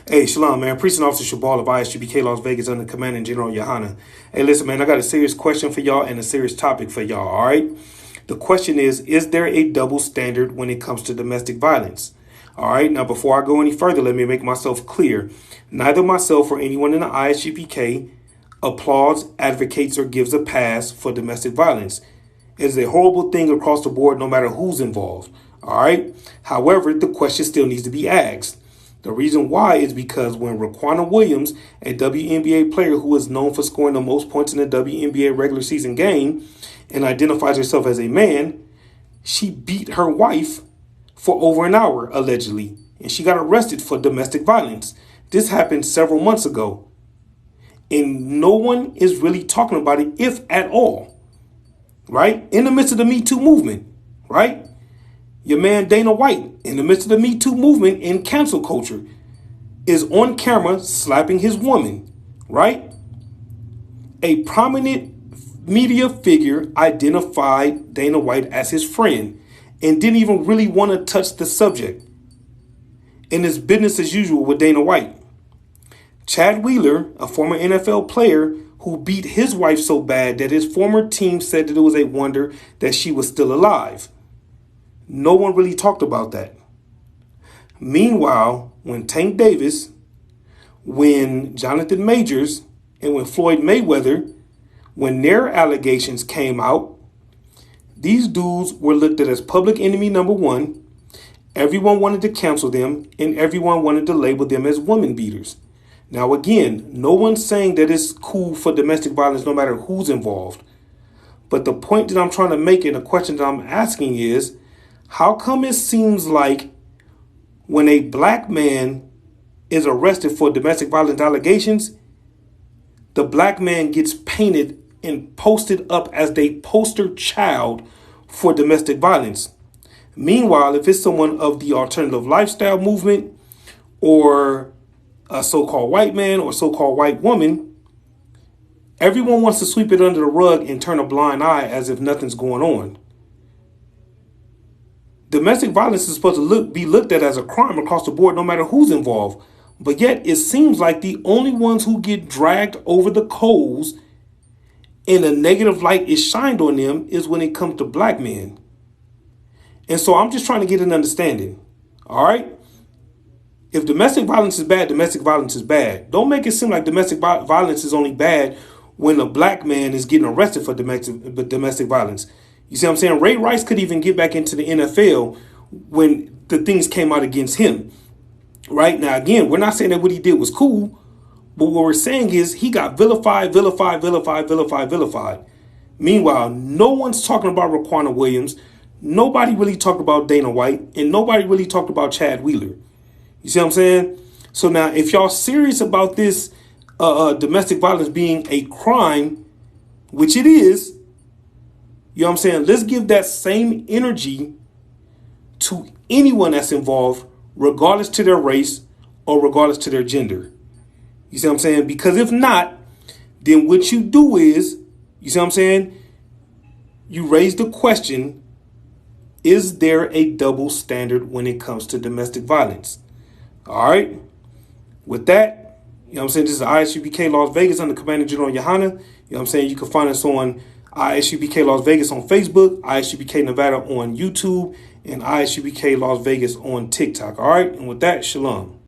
Hey, Shalom, man. Precinct Officer Shabal of ISGBK Las Vegas under Commanding General Yohana. Hey, listen, man, I got a serious question for y'all and a serious topic for y'all, all right? The question is there a double standard when it comes to domestic violence? All right, now before I go any further, let me make myself clear. Neither myself or anyone in the ISGPK applauds, advocates, or gives a pass for domestic violence. It is a horrible thing across the board, no matter who's involved, all right? However, the question still needs to be asked. The reason why is because when Raquana Williams, a WNBA player who is known for scoring the most points in the WNBA regular season game and identifies herself as a man, she beat her wife for over an hour, allegedly, and she got arrested for domestic violence. This happened several months ago, and no one is really talking about it, if at all, right? In the midst of the Me Too movement, right? Your man Dana White, in the midst of the Me Too movement and cancel culture, is on camera slapping his woman, right? A prominent media figure identified Dana White as his friend and didn't even really want to touch the subject. And it's business as usual with Dana White. Chad Wheeler, a former NFL player who beat his wife so bad that his former team said that it was a wonder that she was still alive. No one really talked about that. Meanwhile, when Tank Davis, when Jonathan Majors, and when Floyd Mayweather, when their allegations came out, these dudes were looked at as public enemy number one. Everyone wanted to cancel them, and everyone wanted to label them as woman beaters. Now, again, no one's saying that it's cool for domestic violence no matter who's involved. But the point that I'm trying to make and the question that I'm asking is, how come it seems like when a black man is arrested for domestic violence allegations, the black man gets painted and posted up as the poster child for domestic violence? Meanwhile, if it's someone of the alternative lifestyle movement or a so-called white man or so-called white woman, everyone wants to sweep it under the rug and turn a blind eye as if nothing's going on. Domestic violence is supposed to be looked at as a crime across the board, no matter who's involved. But yet it seems like the only ones who get dragged over the coals and a negative light is shined on them is when it comes to black men. And so I'm just trying to get an understanding. All right. If domestic violence is bad, domestic violence is bad. Don't make it seem like domestic violence is only bad when a black man is getting arrested for domestic violence. You see what I'm saying? Ray Rice could even get back into the NFL when the things came out against him. Right? Now, again, we're not saying that what he did was cool, but what we're saying is he got vilified. Meanwhile, no one's talking about Raquana Williams. Nobody really talked about Dana White, and nobody really talked about Chad Wheeler. You see what I'm saying? So now, if y'all serious about this domestic violence being a crime, which it is, you know what I'm saying? Let's give that same energy to anyone that's involved, regardless to their race or regardless to their gender. You see what I'm saying? Because if not, then what you do is, you see what I'm saying? You raise the question, is there a double standard when it comes to domestic violence? All right. With that, you know what I'm saying? This is ISUBK Las Vegas under Commander General Yohana. You know what I'm saying? You can find us on ISUBK Las Vegas on Facebook, ISUBK Nevada on YouTube, and ISUBK Las Vegas on TikTok. All right. And with that, shalom.